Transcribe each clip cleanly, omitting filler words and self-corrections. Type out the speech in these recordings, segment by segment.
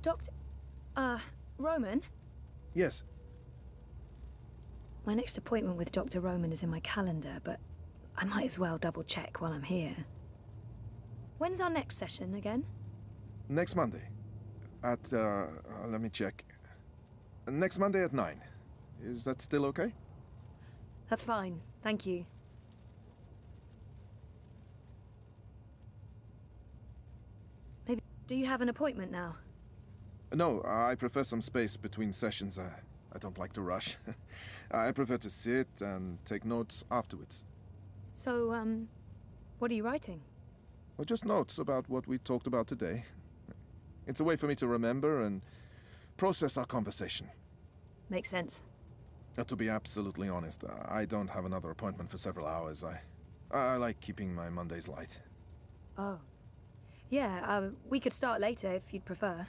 Doctor... Roman? Yes. My next appointment with Dr. Roman is in my calendar, but I might as well double-check while I'm here. When's our next session again? Next Monday. At, let me check. Next Monday at 9. Is that still okay? That's fine, thank you. Maybe... Do you have an appointment now? No, I prefer some space between sessions. I don't like to rush. I prefer to sit and take notes afterwards. So, what are you writing? Well, just notes about what we talked about today. It's a way for me to remember and process our conversation. Makes sense. To be absolutely honest, I don't have another appointment for several hours. I like keeping my Mondays light. Oh. Yeah, we could start later if you'd prefer.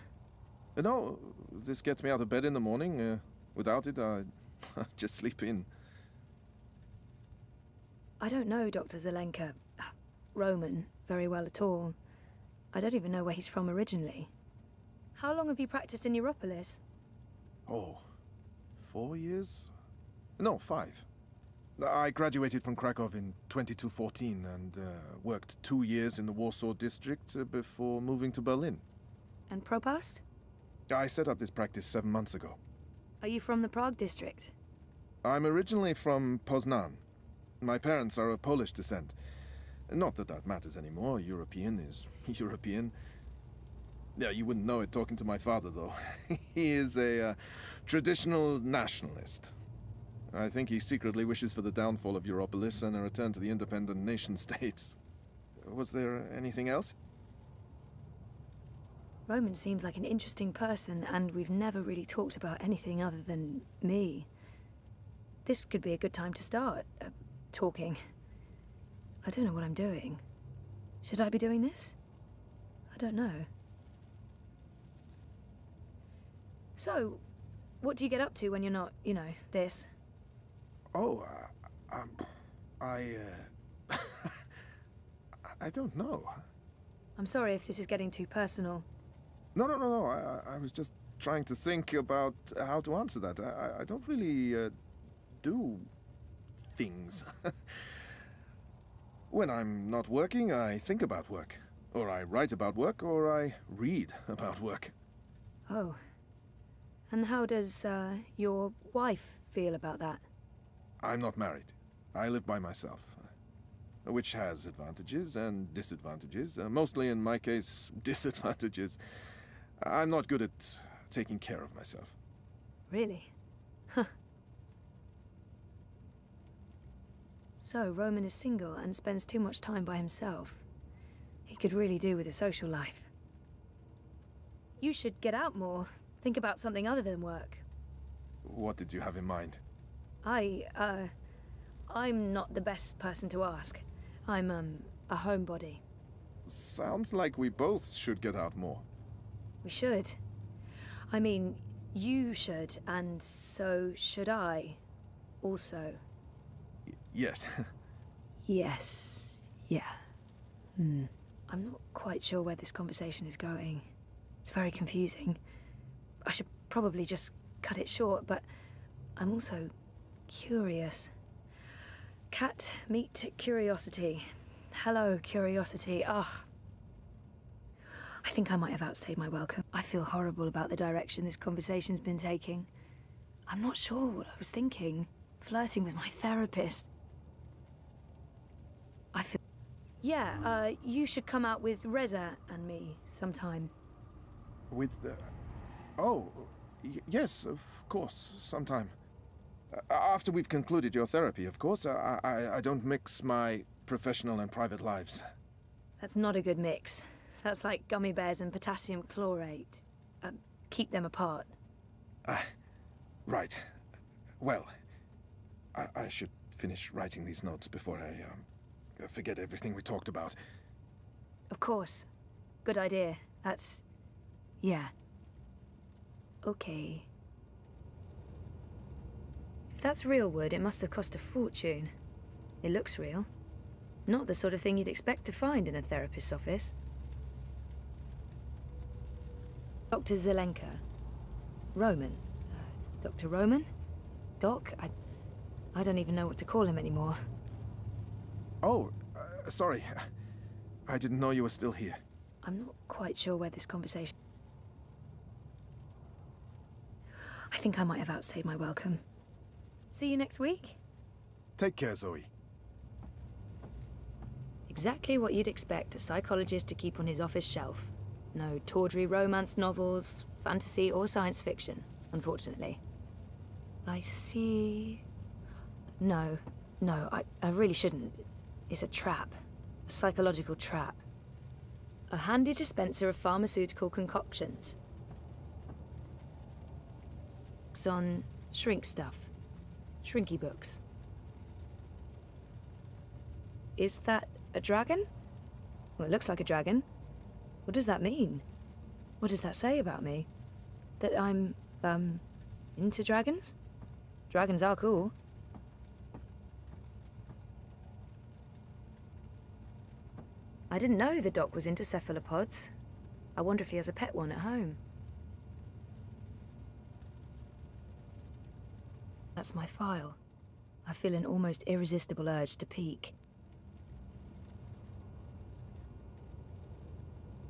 No, this gets me out of bed in the morning. Without it, I just sleep in. I don't know Dr. Zelenka, Roman, very well at all. I don't even know where he's from originally. How long have you practiced in Europolis? Oh, 4 years? No, 5. I graduated from Krakow in 2214 and worked 2 years in the Warsaw district before moving to Berlin. And Propast? I set up this practice 7 months ago. Are you from the Prague district? I'm originally from Poznan. My parents are of Polish descent. Not that that matters anymore. European is European. Yeah, you wouldn't know it talking to my father, though. He is a traditional nationalist. I think he secretly wishes for the downfall of Europolis and a return to the independent nation-states. Was there anything else? Roman seems like an interesting person, and we've never really talked about anything other than me. This could be a good time to start, talking. I don't know what I'm doing. Should I be doing this? I don't know. So, what do you get up to when you're not, you know, this? Oh, I don't know. I'm sorry if this is getting too personal. No. I was just trying to think about how to answer that. I don't really do things. When I'm not working, I think about work. Or I write about work, or I read about work. Oh. And how does, your wife feel about that? I'm not married. I live by myself. Which has advantages and disadvantages. Mostly, in my case, disadvantages. I'm not good at taking care of myself. Really? Huh. So, Roman is single and spends too much time by himself. He could really do with a social life. You should get out more. Think about something other than work. What did you have in mind? I'm not the best person to ask. I'm, a homebody. Sounds like we both should get out more. We should. I mean, you should, and so should I. Also. Yes. Yes. Yeah. I'm not quite sure where this conversation is going. It's very confusing. I should probably just cut it short, but I'm also curious. Cat, meet curiosity. Hello, curiosity. Ah. I think I might have outstayed my welcome. I feel horrible about the direction this conversation's been taking. I'm not sure what I was thinking. Flirting with my therapist. I feel... Yeah, you should come out with Reza and me sometime. With the... Oh, yes, of course, sometime. After we've concluded your therapy, of course. I don't mix my professional and private lives. That's not a good mix. That's like gummy bears and potassium chlorate. Keep them apart. Right. Well, I should finish writing these notes before I forget everything we talked about. Of course. Good idea. That's... yeah. Okay. If that's real wood, it must have cost a fortune. It looks real. Not the sort of thing you'd expect to find in a therapist's office. Dr. Zelenka. Roman. Dr. Roman? Doc? I don't even know what to call him anymore. Oh, sorry. I didn't know you were still here. I'm not quite sure where this conversation... I think I might have outstayed my welcome. See you next week? Take care, Zoe. Exactly what you'd expect a psychologist to keep on his office shelf. No tawdry romance novels, fantasy or science fiction, unfortunately. I see... No, I really shouldn't. It's a trap. A psychological trap. A handy dispenser of pharmaceutical concoctions. On shrink stuff. Shrinky books. Is that a dragon? Well, it looks like a dragon. What does that mean? What does that say about me? That I'm, into dragons? Dragons are cool. I didn't know the doc was into cephalopods. I wonder if he has a pet one at home. That's my file. I feel an almost irresistible urge to peek.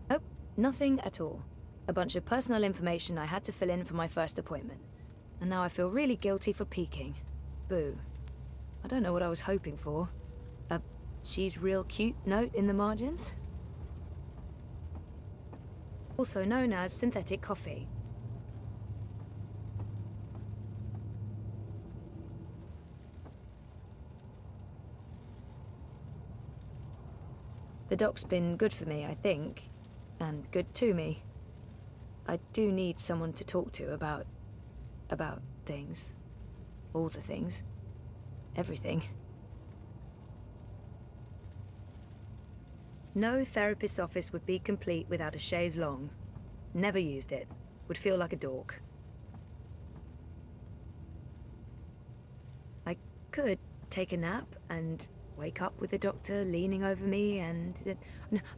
Nope, nothing at all. A bunch of personal information I had to fill in for my first appointment. And now I feel really guilty for peeking. Boo. I don't know what I was hoping for. A "she's real cute" note in the margins? Also known as synthetic coffee. The doc's been good for me, I think. And good to me. I do need someone to talk to about things. All the things. Everything. No therapist's office would be complete without a chaise longue. Never used it. Would feel like a dork. I could take a nap and wake up with the doctor leaning over me and...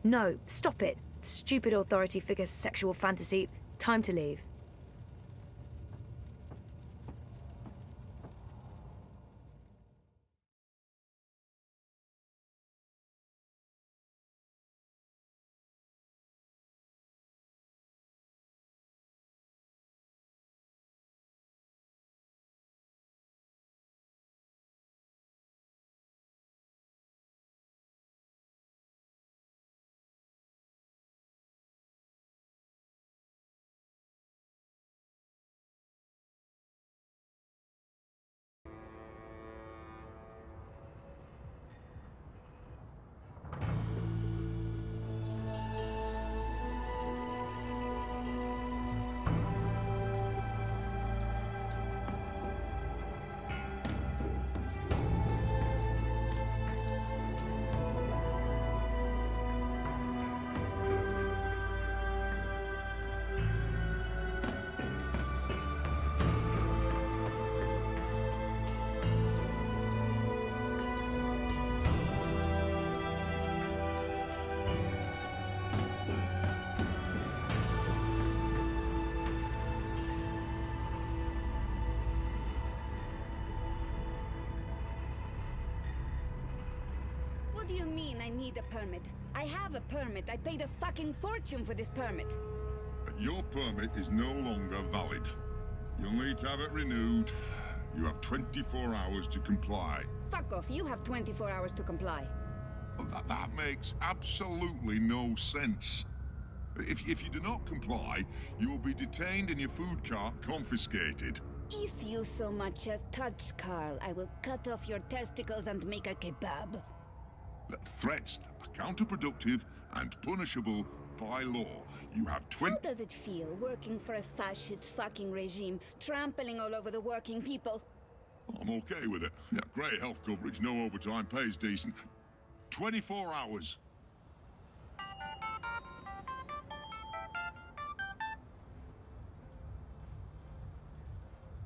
No, stop it! Stupid authority figure sexual fantasy. Time to leave. What do you mean I need a permit? I have a permit. I paid a fucking fortune for this permit. Your permit is no longer valid. You'll need to have it renewed. You have 24 hours to comply. Fuck off. You have 24 hours to comply. Well, that makes absolutely no sense. If you do not comply, you will be detained and your food cart confiscated. If you so much as touch Carl, I will cut off your testicles and make a kebab. Threats are counterproductive and punishable by law. You have How does it feel working for a fascist fucking regime, trampling all over the working people? I'm okay with it. Yeah, great health coverage, no overtime, pays decent. 24 hours.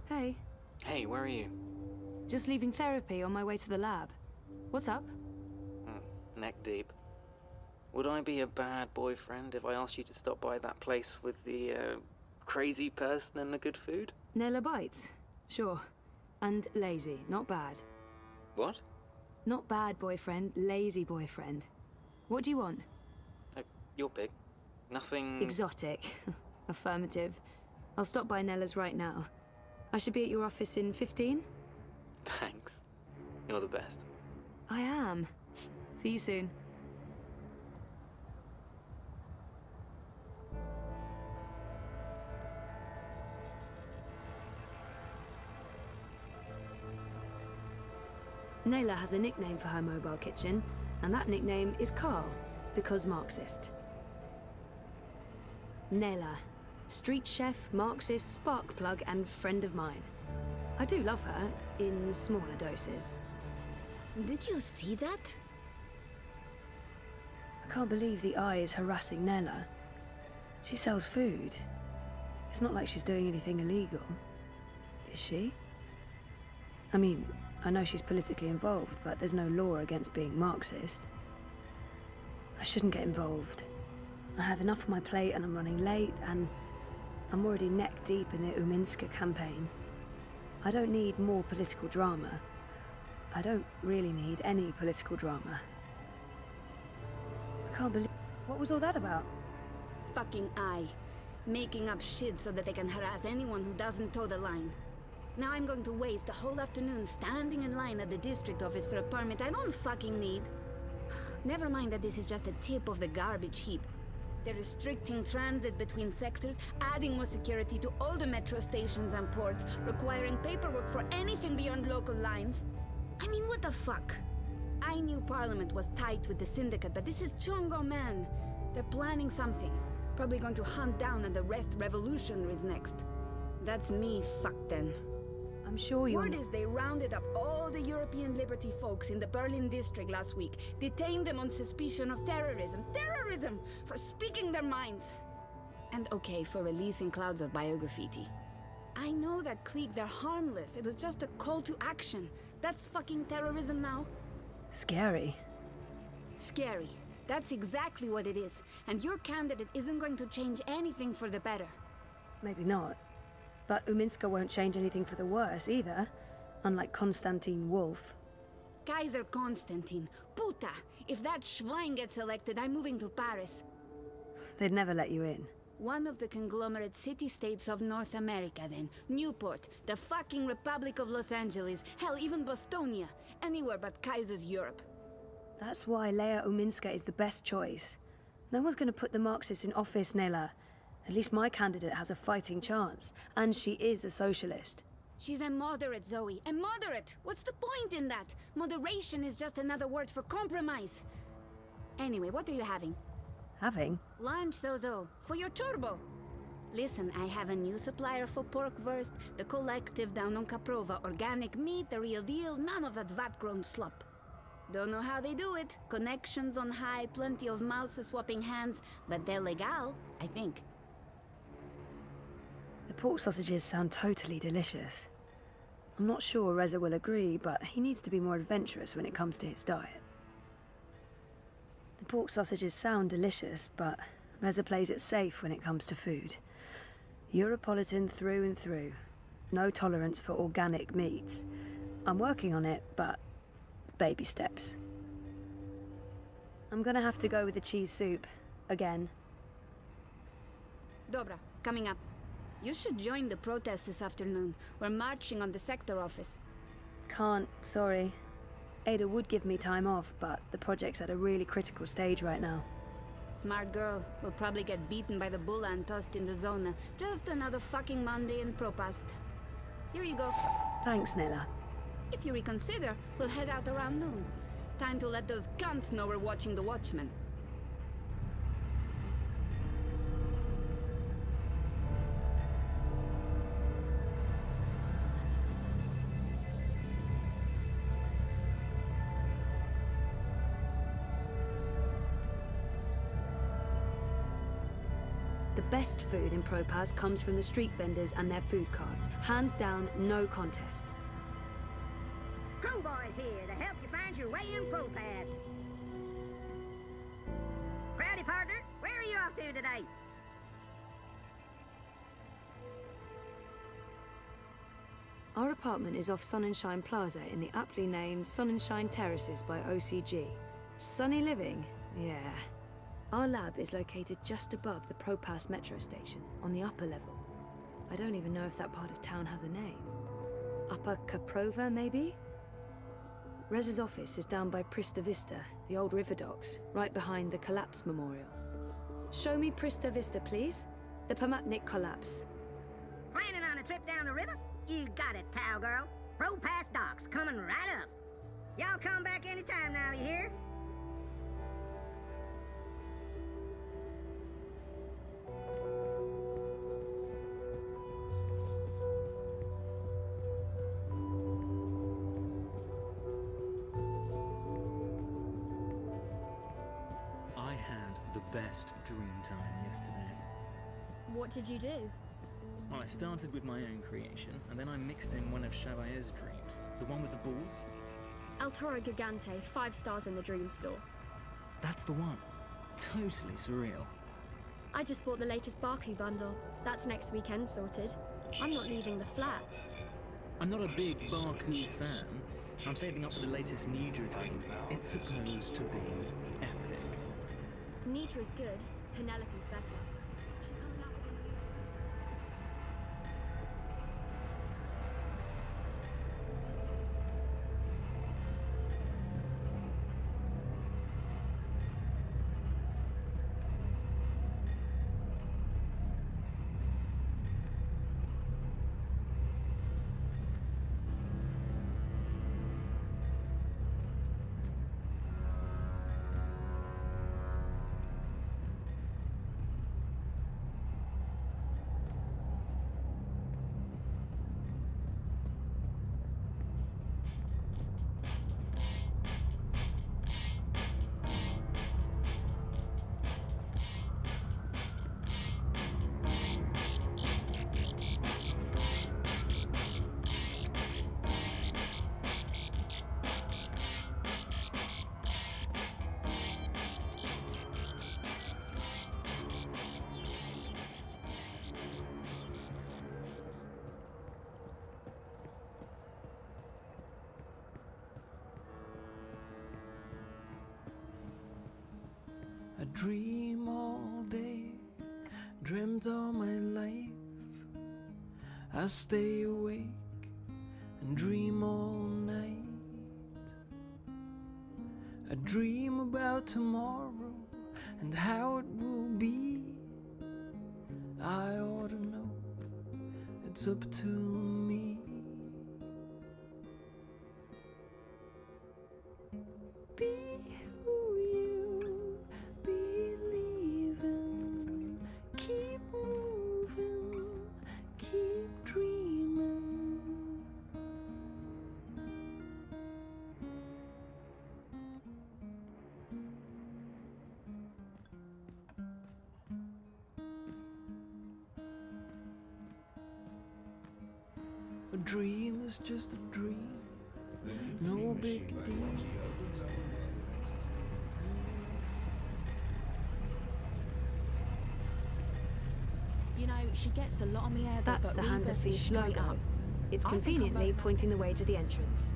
Hey. Hey, where are you? Just leaving therapy on my way to the lab. What's up? Neck deep. Would I be a bad boyfriend if I asked you to stop by that place with the, crazy person and the good food? Nella bites? Sure. And lazy, not bad. What? Not bad boyfriend, lazy boyfriend. What do you want? You're big. Nothing... Exotic. Affirmative. I'll stop by Nella's right now. I should be at your office in 15? Thanks. You're the best. I am. See you soon. Nayla has a nickname for her mobile kitchen, and that nickname is Carl, because Marxist. Nayla, street chef, Marxist, spark plug, and friend of mine. I do love her, in smaller doses. Did you see that? I can't believe the eye is harassing Nella. She sells food. It's not like she's doing anything illegal. Is she? I mean, I know she's politically involved, but there's no law against being Marxist. I shouldn't get involved. I have enough on my plate and I'm running late, and I'm already neck deep in the Uminska campaign. I don't need more political drama. I don't really need any political drama. I can't believe... What was all that about? Fucking I. Making up shit so that they can harass anyone who doesn't toe the line. Now I'm going to waste the whole afternoon standing in line at the district office for a permit I don't fucking need. Never mind that this is just a tip of the garbage heap. They're restricting transit between sectors, adding more security to all the metro stations and ports, requiring paperwork for anything beyond local lines. I mean, what the fuck? I knew Parliament was tight with the Syndicate, but this is Chungo, man. They're planning something. Probably going to hunt down and arrest revolutionaries next. That's me fucked then. I'm sure you're... Word is they rounded up all the European Liberty folks in the Berlin district last week, detained them on suspicion of terrorism. Terrorism! For speaking their minds! And okay, for releasing clouds of biograffiti. I know that clique, they're harmless. It was just a call to action. That's fucking terrorism now. Scary. Scary. That's exactly what it is. And your candidate isn't going to change anything for the better. Maybe not. But Uminska won't change anything for the worse either, unlike Konstantin Wolf. Kaiser Konstantin. Puta! If that Schwein gets elected, I'm moving to Paris. They'd never let you in. One of the conglomerate city-states of North America, then. Newport, the fucking Republic of Los Angeles, hell, even Bostonia. Anywhere but Kaiser's Europe. That's why Leia Uminska is the best choice. No one's going to put the Marxists in office, Nela. At least my candidate has a fighting chance. And she is a socialist. She's a moderate, Zoe. A moderate! What's the point in that? Moderation is just another word for compromise. Anyway, what are you having? Having? Lunch, Zozo. For your turbo. Listen, I have a new supplier for pork wurst, the collective down on Caprova. Organic meat, the real deal, none of that vat-grown slop. Don't know how they do it. Connections on high, plenty of mouses swapping hands, but they're legal, I think. The pork sausages sound totally delicious. I'm not sure Reza will agree, but he needs to be more adventurous when it comes to his diet. The pork sausages sound delicious, but Reza plays it safe when it comes to food. Europolitan through and through. No tolerance for organic meats. I'm working on it, but baby steps. I'm gonna have to go with the cheese soup. Again. Dobra, coming up. You should join the protest this afternoon. We're marching on the sector office. Can't, sorry. Ada would give me time off, but the project's at a really critical stage right now. Smart girl. Will probably get beaten by the bulla and tossed in the zona. Just another fucking Monday in Propast. Here you go. Thanks, Nella. If you reconsider, we'll head out around noon. Time to let those cunts know we're watching the Watchmen. The best food in Propaz comes from the street vendors and their food carts. Hands down, no contest. Crowboys here to help you find your way in Propaz. partner. Where are you off to today? Our apartment is off Sun and Shine Plaza in the aptly named Sun and Shine Terraces by OCG. Sunny living? Yeah. Our lab is located just above the Propass metro station, on the upper level. I don't even know if that part of town has a name. Upper Caprova, maybe? Reza's office is down by Prista Vista, the old river docks, right behind the Collapse Memorial. Show me Prista Vista, please. The Pamatnik Collapse. Planning on a trip down the river? You got it, cowgirl. Propass Docks coming right up. Y'all come back anytime now, you hear? I had the best dream time yesterday. What did you do? Well, I started with my own creation, and then I mixed in one of Chabayer's dreams. The one with the balls? El Toro Gigante, 5 stars in the Dream Store. That's the one. Totally surreal. I just bought the latest Baku bundle. That's next weekend sorted. I'm not leaving the flat. I'm not a big Baku fan. I'm saving up for the latest Nidra dream. It's supposed to be epic. Nidra's good. Penelope's better. She's coming out with a new... I dream all day, dreamt all my life. I stay awake and dream all night. I dream about tomorrow and how it will be. I ought to know, it's up to me. Be who you believe in. Keep moving, keep dreaming. A dream is just a dream, no big deal. You know, she gets a lot on me head. That's the hand that feeds logo. It's conveniently pointing the way to the entrance.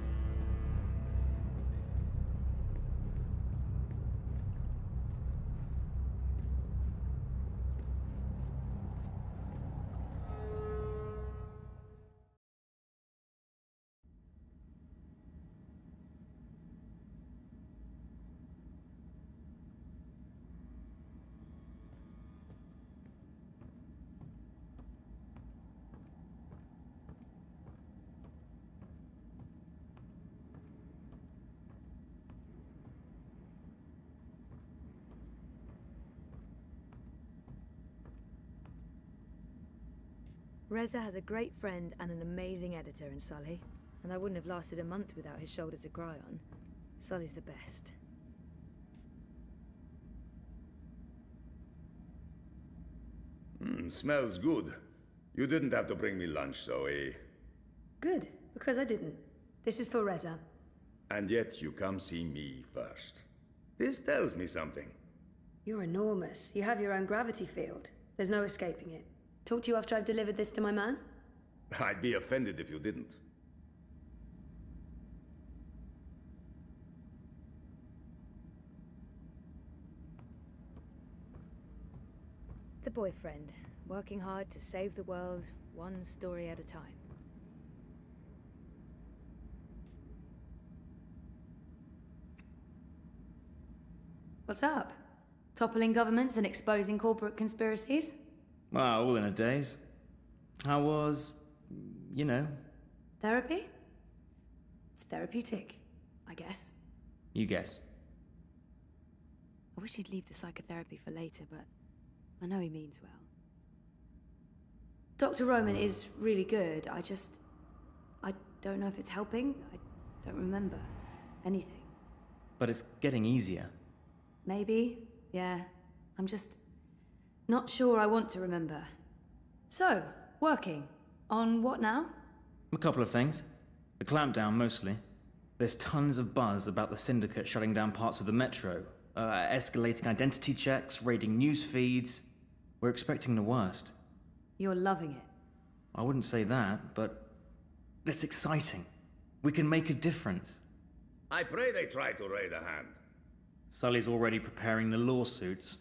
Reza has a great friend and an amazing editor in Sully, and I wouldn't have lasted a month without his shoulder to cry on. Sully's the best. Smells good. You didn't have to bring me lunch, Zoe. Good, because I didn't. This is for Reza. And yet you come see me first. This tells me something. You're enormous. You have your own gravity field. There's no escaping it. Talk to you after I've delivered this to my man? I'd be offended if you didn't. The boyfriend, working hard to save the world, one story at a time. What's up? Toppling governments and exposing corporate conspiracies? Well, all in a daze. How was, you know? Therapy? Therapeutic, I guess. You guess. I wish he'd leave the psychotherapy for later, but I know he means well. Dr. Roman is really good. I don't know if it's helping. I don't remember anything. But it's getting easier. Maybe, yeah. I'm just not sure I want to remember. So, working. On what now? A couple of things. The clampdown, mostly. There's tons of buzz about the Syndicate shutting down parts of the metro, escalating identity checks, raiding news feeds. We're expecting the worst. You're loving it. I wouldn't say that, but it's exciting. We can make a difference. I pray they try to raid a hand. Sully's already preparing the lawsuits.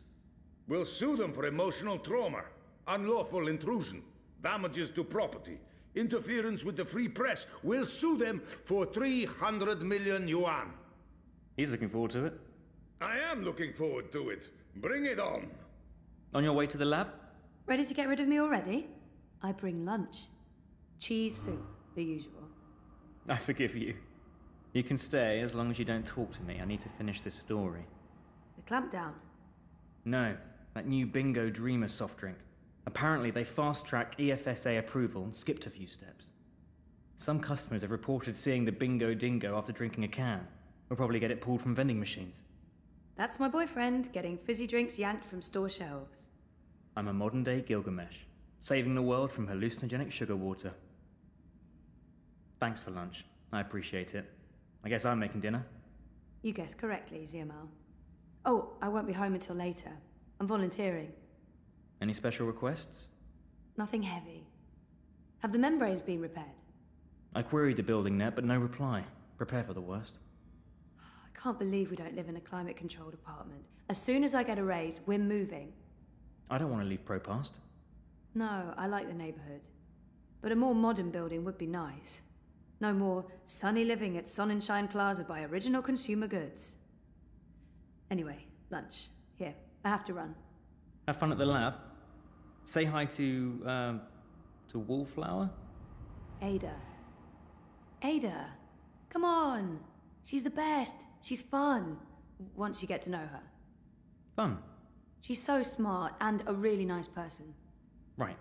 We'll sue them for emotional trauma, unlawful intrusion, damages to property, interference with the free press. We'll sue them for 300 million yuan. He's looking forward to it. I am looking forward to it. Bring it on. On your way to the lab? Ready to get rid of me already? I bring lunch. Cheese soup, the usual. I forgive you. You can stay as long as you don't talk to me. I need to finish this story. The clampdown? No, that new Bingo Dreamer soft drink. Apparently they fast-tracked EFSA approval and skipped a few steps. Some customers have reported seeing the Bingo Dingo after drinking a can. We'll probably get it pulled from vending machines. That's my boyfriend, getting fizzy drinks yanked from store shelves. I'm a modern-day Gilgamesh, saving the world from hallucinogenic sugar water. Thanks for lunch. I appreciate it. I guess I'm making dinner. You guessed correctly, Ziamal. Oh, I won't be home until later. I'm volunteering. Any special requests? Nothing heavy. Have the membranes been repaired? I queried the building net, but no reply. Prepare for the worst. I can't believe we don't live in a climate-controlled apartment. As soon as I get a raise, we're moving. I don't want to leave Propast. No, I like the neighborhood. But a more modern building would be nice. No more sunny living at Sonnenschein Plaza by Original Consumer Goods. Anyway, lunch. Here, I have to run. Have fun at the lab. Say hi to Wallflower? Ada. Ada! Come on! She's the best! She's fun! Once you get to know her. Fun? She's so smart and a really nice person. Right.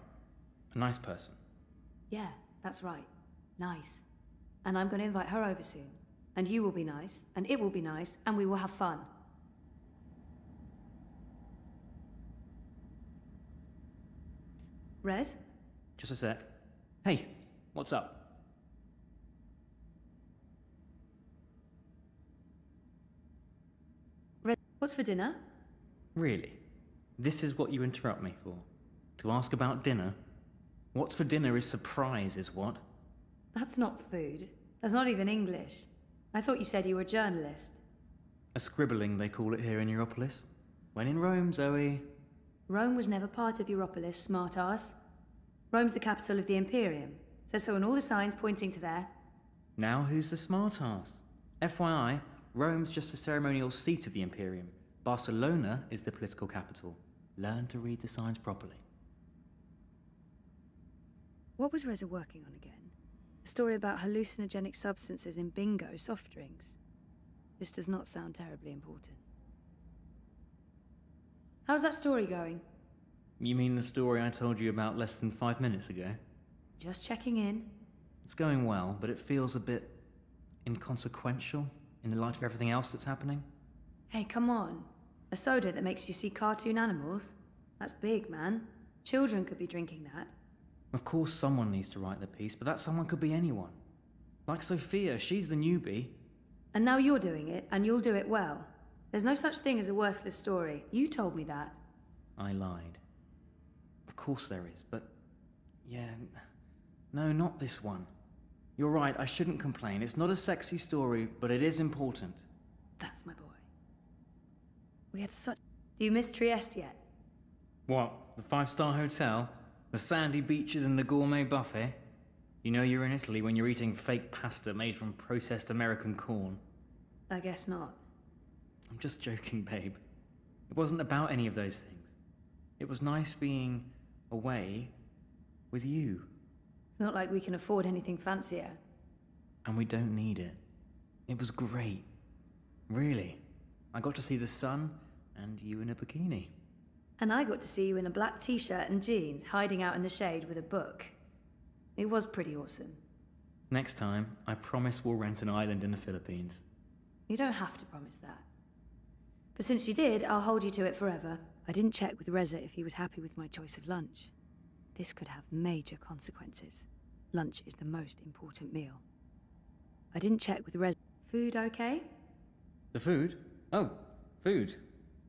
A nice person. Yeah, that's right. Nice. And I'm going to invite her over soon. And you will be nice, and it will be nice, and we will have fun. Rez? Just a sec. Hey, what's up? Rez, what's for dinner? Really? This is what you interrupt me for? To ask about dinner? What's for dinner is surprise, is what? That's not food. That's not even English. I thought you said you were a journalist. A scribbling, they call it here in Europolis. When in Rome, Zoe. Rome was never part of Europolis, smart-ass. Rome's the capital of the Imperium. Says so on all the signs pointing to there. Now who's the smart-ass? FYI, Rome's just a ceremonial seat of the Imperium. Barcelona is the political capital. Learn to read the signs properly. What was Reza working on again? A story about hallucinogenic substances in Bingo soft drinks. This does not sound terribly important. How's that story going? You mean the story I told you about less than 5 minutes ago? Just checking in. It's going well, but it feels a bit inconsequential in the light of everything else that's happening. Hey, come on. A soda that makes you see cartoon animals? That's big, man. Children could be drinking that. Of course someone needs to write the piece, but that someone could be anyone. Like Sophia, she's the newbie. And now you're doing it, and you'll do it well. There's no such thing as a worthless story. You told me that. I lied. Of course there is, but... yeah... no, not this one. You're right, I shouldn't complain. It's not a sexy story, but it is important. That's my boy. We had such... Do you miss Trieste yet? What? The 5-star hotel? The sandy beaches and the gourmet buffet? You know you're in Italy when you're eating fake pasta made from processed American corn. I guess not. I'm just joking, babe. It wasn't about any of those things. It was nice being away with you. It's not like we can afford anything fancier. And we don't need it. It was great. Really. I got to see the sun and you in a bikini. And I got to see you in a black t-shirt and jeans, hiding out in the shade with a book. It was pretty awesome. Next time, I promise we'll rent an island in the Philippines. You don't have to promise that. But since you did, I'll hold you to it forever. I didn't check with Reza if he was happy with my choice of lunch. This could have major consequences. Lunch is the most important meal. I didn't check with Reza. Food okay? The food? Oh, food.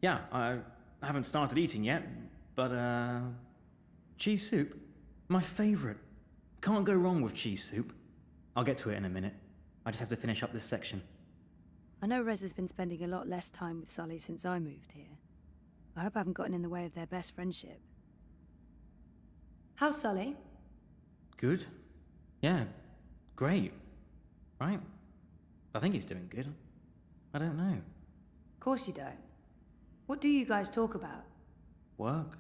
Yeah, I haven't started eating yet, but, cheese soup? My favorite. Can't go wrong with cheese soup. I'll get to it in a minute. I just have to finish up this section. I know Reza's been spending a lot less time with Sully since I moved here. I hope I haven't gotten in the way of their best friendship. How's Sully? Good. Yeah, great. Right? I think he's doing good. I don't know. Of course you don't. What do you guys talk about? Work,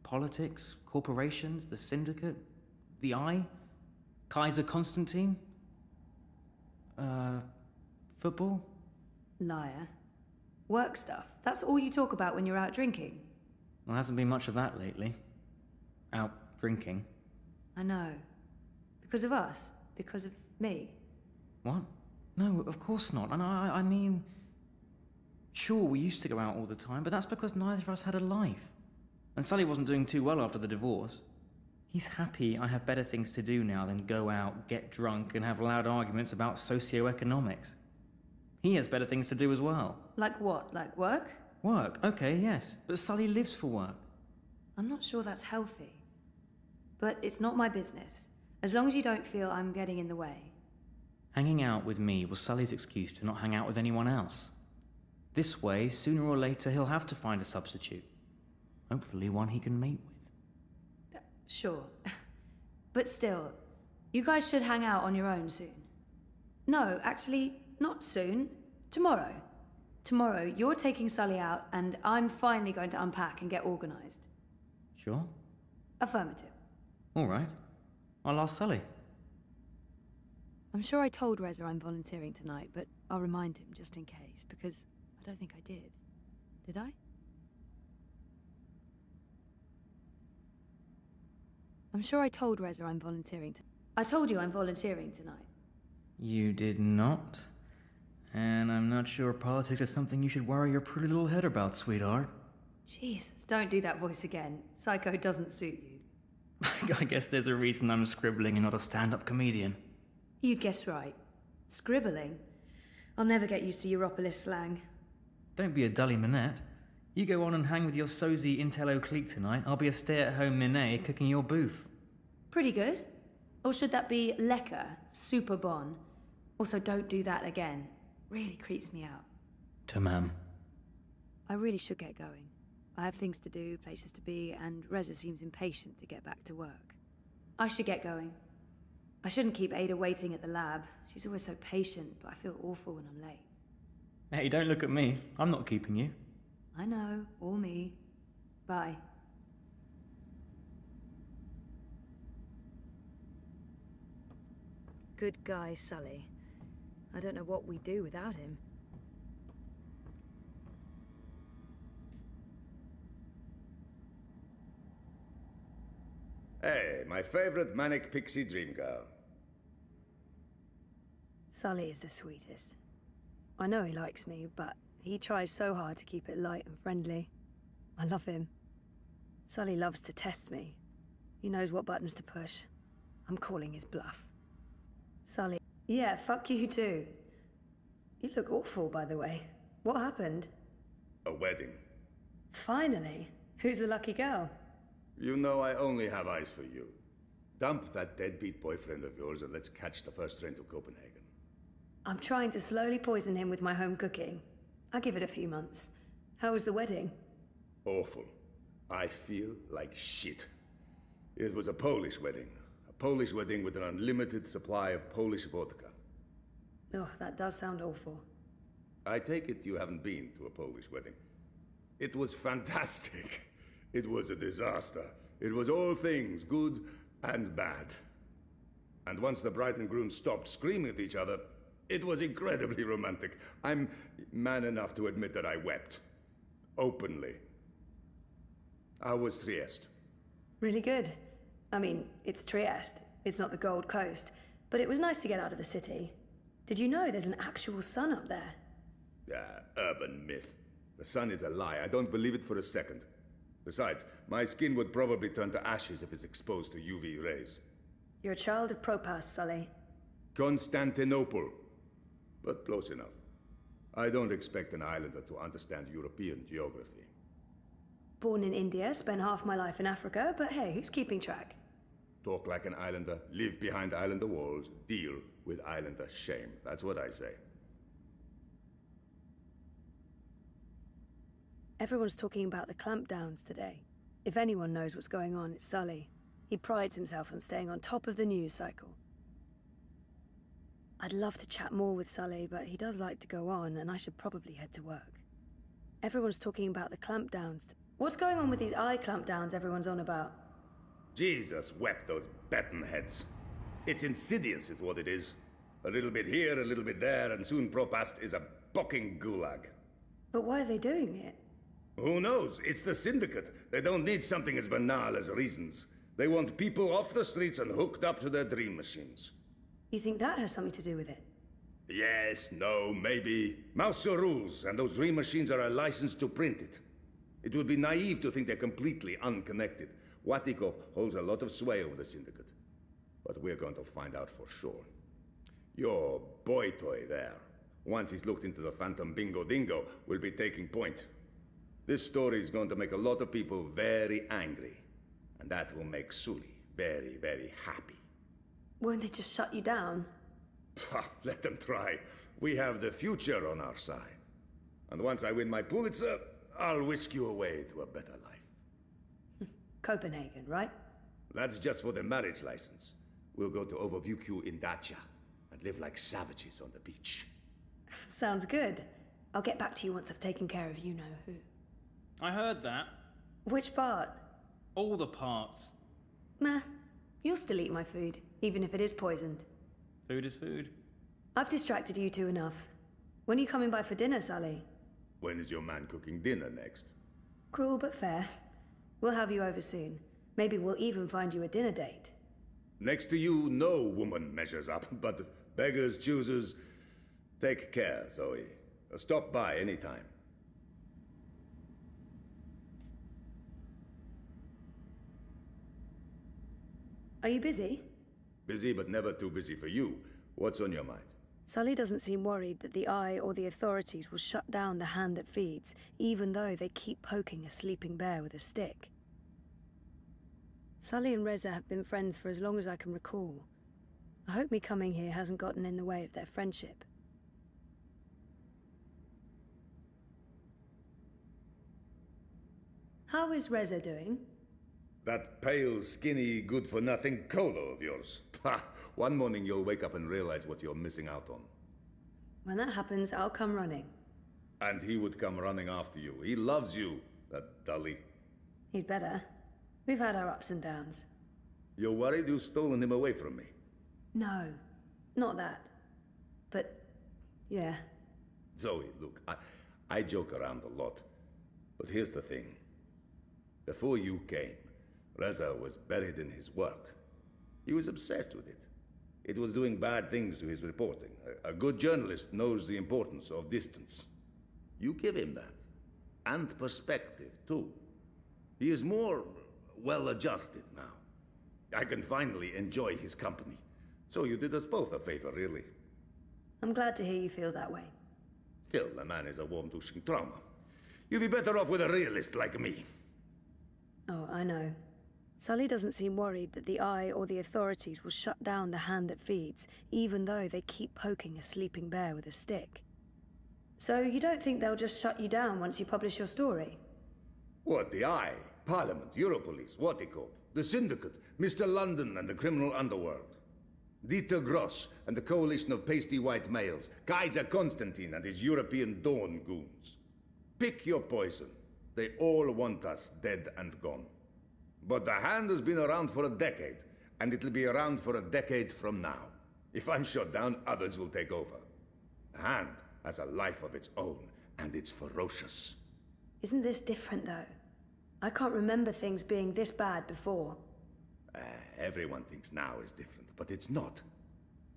politics, corporations, the Syndicate, the Eye, Kaiser Constantine, football? Liar. Work stuff. That's all you talk about when you're out drinking. Well, hasn't been much of that lately. Out drinking. I know. Because of us? Because of me? What? No, of course not. And I mean... Sure, we used to go out all the time, but that's because neither of us had a life. And Sully wasn't doing too well after the divorce. He's happy I have better things to do now than go out, get drunk, and have loud arguments about socioeconomics. He has better things to do as well. Like what? Like work? Work, okay, yes. But Sully lives for work. I'm not sure that's healthy. But it's not my business. As long as you don't feel I'm getting in the way. Hanging out with me was Sully's excuse to not hang out with anyone else. This way, sooner or later, he'll have to find a substitute. Hopefully one he can mate with. Sure. But still, you guys should hang out on your own soon. No, actually, not soon. Tomorrow. Tomorrow, you're taking Sully out, and I'm finally going to unpack and get organized. Sure. Affirmative. All right. I'll ask Sully. I'm sure I told Reza I'm volunteering tonight, but I'll remind him just in case, because I don't think I did. Did I? I'm sure I told Reza I'm volunteering I told you I'm volunteering tonight. You did not. And I'm not sure politics is something you should worry your pretty little head about, sweetheart. Jesus, don't do that voice again. Psycho doesn't suit you. I guess there's a reason I'm scribbling and not a stand-up comedian. You'd guess right. Scribbling? I'll never get used to Europolis slang. Don't be a dully Minette. You go on and hang with your sozy Intello clique tonight, I'll be a stay-at-home Minet cooking your booth. Pretty good. Or should that be lekker, super bon? Also, don't do that again. Really creeps me out. Tamam. I really should get going. I have things to do, places to be, and Reza seems impatient to get back to work. I should get going. I shouldn't keep Ada waiting at the lab. She's always so patient, but I feel awful when I'm late. Hey, don't look at me. I'm not keeping you. I know, all me. Bye. Good guy, Sully. I don't know what we'd do without him. Hey, my favorite manic pixie dream girl. Sully is the sweetest. I know he likes me, but he tries so hard to keep it light and friendly. I love him. Sully loves to test me. He knows what buttons to push. I'm calling his bluff. Sully... Yeah, fuck you too. You look awful, by the way. What happened? A wedding. Finally. Who's the lucky girl? You know I only have eyes for you. Dump that deadbeat boyfriend of yours and let's catch the first train to Copenhagen. I'm trying to slowly poison him with my home cooking. I'll give it a few months. How was the wedding? Awful. I feel like shit. It was a Polish wedding. A Polish wedding with an unlimited supply of Polish vodka. Oh, that does sound awful. I take it you haven't been to a Polish wedding. It was fantastic. It was a disaster. It was all things, good and bad. And once the bride and groom stopped screaming at each other, it was incredibly romantic. I'm man enough to admit that I wept. Openly. How was Trieste? Really good. I mean, it's Trieste. It's not the Gold Coast. But it was nice to get out of the city. Did you know there's an actual sun up there? Yeah, urban myth. The sun is a lie. I don't believe it for a second. Besides, my skin would probably turn to ashes if it's exposed to UV rays. You're a child of Propas, Sully. Constantinople. But close enough. I don't expect an islander to understand European geography. Born in India, spent half my life in Africa, but hey, who's keeping track? Talk like an islander, live behind islander walls, deal with islander shame. That's what I say. Everyone's talking about the clampdowns today. If anyone knows what's going on, it's Sully. He prides himself on staying on top of the news cycle. I'd love to chat more with Sully, but he does like to go on, and I should probably head to work. Everyone's talking about the clampdowns. What's going on with these eye clampdowns everyone's on about? Jesus wept, those baton heads. It's insidious is what it is. A little bit here, a little bit there, and soon Propast is a bocking gulag. But why are they doing it? Who knows? It's the Syndicate. They don't need something as banal as reasons. They want people off the streets and hooked up to their dream machines. You think that has something to do with it? Yes, no, maybe. Mauser rules, and those dream machines are a license to print it. It would be naive to think they're completely unconnected. Watiko holds a lot of sway over the Syndicate. But we're going to find out for sure. Your boy toy there, once he's looked into the Phantom Bingo Dingo, will be taking point. This story is going to make a lot of people very angry. And that will make Sully very, very happy. Won't they just shut you down? Let them try. We have the future on our side. And once I win my Pulitzer, I'll whisk you away to a better life. Copenhagen, right? That's just for the marriage license. We'll go to Overbukyu in Dacia and live like savages on the beach. Sounds good. I'll get back to you once I've taken care of you-know-who. I heard that. Which part? All the parts. Meh. You'll still eat my food, even if it is poisoned. Food is food. I've distracted you two enough. When are you coming by for dinner, Sully? When is your man cooking dinner next? Cruel but fair. We'll have you over soon. Maybe we'll even find you a dinner date. Next to you, no woman measures up, but beggars, choosers. Take care, Zoe. Stop by anytime. Are you busy? Busy, but never too busy for you. What's on your mind? Sully doesn't seem worried that the Eye or the authorities will shut down the hand that feeds, even though they keep poking a sleeping bear with a stick. Sully and Reza have been friends for as long as I can recall. I hope me coming here hasn't gotten in the way of their friendship. How is Reza doing? That pale, skinny, good-for-nothing Kolo of yours. Ha! One morning you'll wake up and realize what you're missing out on. When that happens, I'll come running. And he would come running after you. He loves you, that dully. He'd better. We've had our ups and downs. You're worried you've stolen him away from me? No, not that. But, yeah. Zoe, look, I joke around a lot. But here's the thing. Before you came, Reza was buried in his work. He was obsessed with it. It was doing bad things to his reporting. A good journalist knows the importance of distance. You give him that. And perspective, too. He is more well-adjusted now. I can finally enjoy his company. So you did us both a favor, really. I'm glad to hear you feel that way. Still, the man is a warm-douching trauma. You'd be better off with a realist like me. Oh, I know. Sully doesn't seem worried that the Eye or the authorities will shut down the hand that feeds, even though they keep poking a sleeping bear with a stick. So you don't think they'll just shut you down once you publish your story? What, the Eye, Parliament, Europolice, Watikop, the Syndicate, Mr. London and the criminal underworld, Dieter Gross and the coalition of pasty white males, Kaiser Constantine and his European Dawn goons. Pick your poison. They all want us dead and gone. But the Hand has been around for a decade, and it'll be around for a decade from now. If I'm shut down, others will take over. The Hand has a life of its own, and it's ferocious. Isn't this different, though? I can't remember things being this bad before. Everyone thinks now is different, but it's not.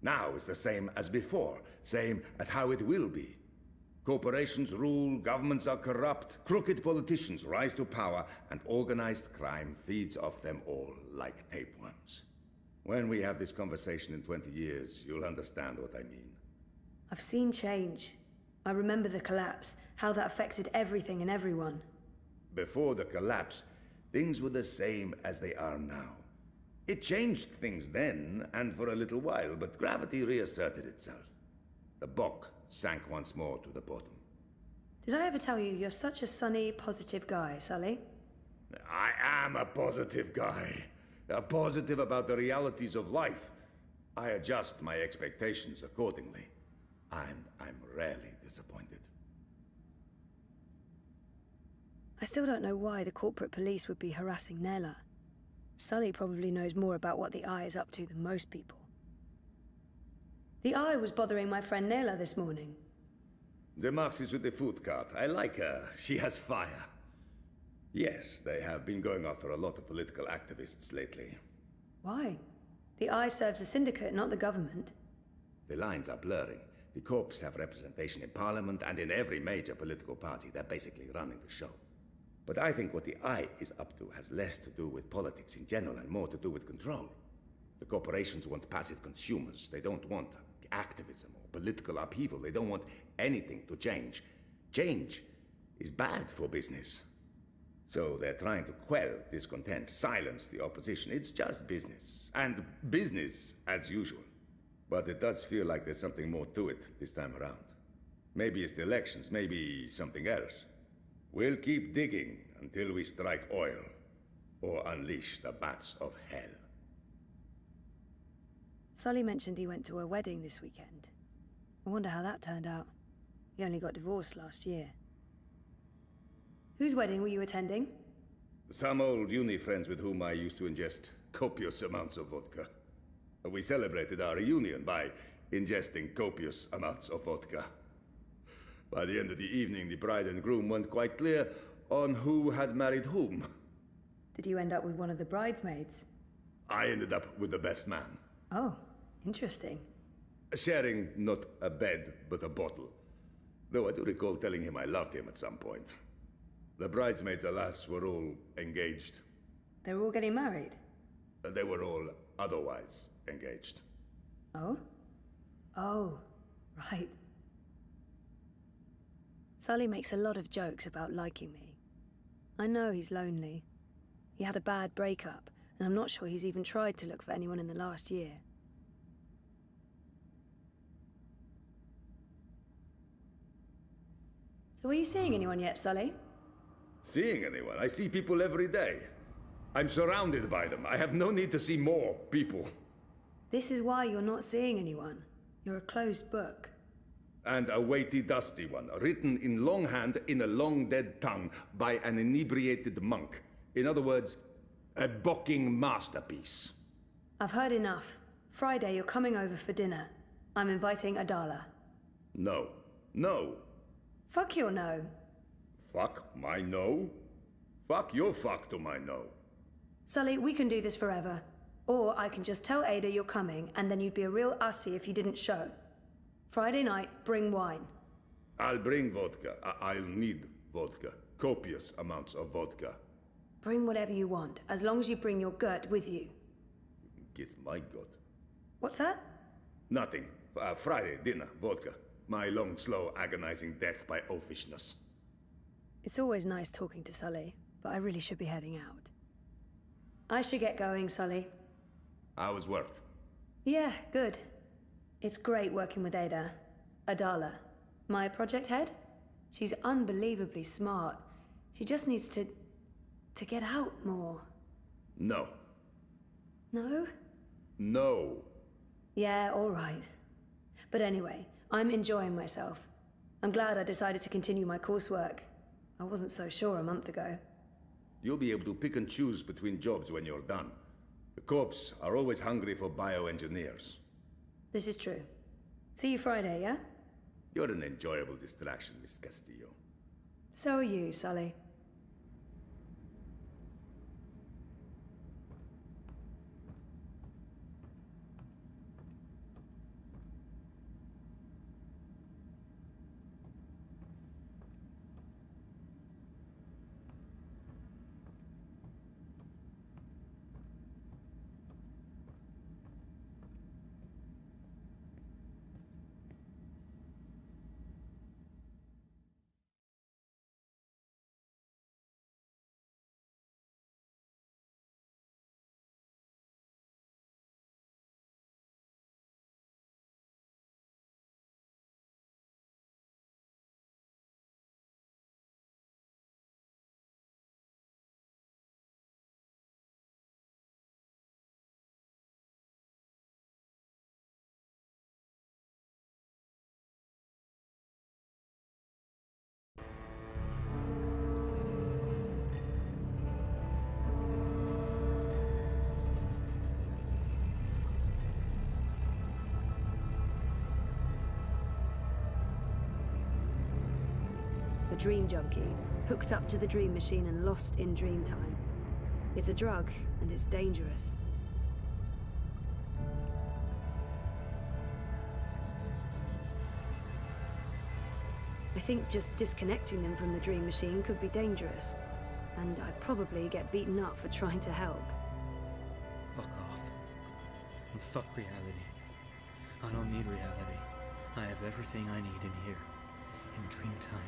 Now is the same as before, same as how it will be. Corporations rule, governments are corrupt, crooked politicians rise to power, and organized crime feeds off them all like tapeworms. When we have this conversation in 20 years, you'll understand what I mean. I've seen change. I remember the collapse, how that affected everything and everyone. Before the collapse, things were the same as they are now. It changed things then, and for a little while, but gravity reasserted itself. The Bok sank once more to the bottom. Did I ever tell you you're such a sunny, positive guy, Sully? I am a positive guy. Positive about the realities of life. I adjust my expectations accordingly. And I'm rarely disappointed. I still don't know why the corporate police would be harassing Nella. Sully probably knows more about what the Eye is up to than most people. The Eye was bothering my friend Nella this morning. The Marxist with the food cart. I like her. She has fire. Yes, they have been going after a lot of political activists lately. Why? The Eye serves the Syndicate, not the government. The lines are blurring. The Corps have representation in Parliament and in every major political party. They're basically running the show. But I think what the Eye is up to has less to do with politics in general and more to do with control. The corporations want passive consumers. They don't want activism or political upheaval. They don't want anything to change. Change is bad for business. So they're trying to quell discontent, silence the opposition. It's just business. And business as usual. But it does feel like there's something more to it this time around. Maybe it's the elections, maybe something else. We'll keep digging until we strike oil, or unleash the bats of hell. Sully mentioned he went to a wedding this weekend. I wonder how that turned out. He only got divorced last year. Whose wedding were you attending? Some old uni friends with whom I used to ingest copious amounts of vodka. We celebrated our reunion by ingesting copious amounts of vodka. By the end of the evening, the bride and groom weren't quite clear on who had married whom. Did you end up with one of the bridesmaids? I ended up with the best man. Oh, interesting. Sharing not a bed, but a bottle. Though I do recall telling him I loved him at some point. The bridesmaids, alas, were all engaged. They were all getting married? They were all otherwise engaged. Oh? Oh, right. Sully makes a lot of jokes about liking me. I know he's lonely. He had a bad breakup, and I'm not sure he's even tried to look for anyone in the last year. So are you seeing anyone yet, Sully? Seeing anyone? I see people every day. I'm surrounded by them. I have no need to see more people. This is why you're not seeing anyone. You're a closed book. And a weighty, dusty one, written in longhand in a long dead tongue by an inebriated monk. In other words, a bocking masterpiece. I've heard enough. Friday, you're coming over for dinner. I'm inviting Adala. No. No. Fuck your no. Fuck my no? Fuck your fuck to my no. Sully, we can do this forever. Or I can just tell Ada you're coming, and then you'd be a real ussy if you didn't show. Friday night, bring wine. I'll bring vodka. I'll need vodka. Copious amounts of vodka. Bring whatever you want, as long as you bring your gut with you. Kiss my gut. What's that? Nothing. Friday, dinner, vodka. My long, slow, agonizing death by oafishness. It's always nice talking to Sully, but I really should be heading out. I should get going, Sully. How was work? Yeah, good. It's great working with Ada. Adala. My project head? She's unbelievably smart. She just needs to get out more. No. No? No. Yeah, all right. But anyway, I'm enjoying myself. I'm glad I decided to continue my coursework. I wasn't so sure a month ago. You'll be able to pick and choose between jobs when you're done. The Corps are always hungry for bioengineers. This is true. See you Friday, yeah? You're an enjoyable distraction, Miss Castillo. So are you, Sully. A dream junkie, hooked up to the dream machine and lost in dream time. It's a drug, and it's dangerous. I think just disconnecting them from the dream machine could be dangerous. And I'd probably get beaten up for trying to help. Fuck off. And fuck reality. I don't need reality. I have everything I need in here. In dream time.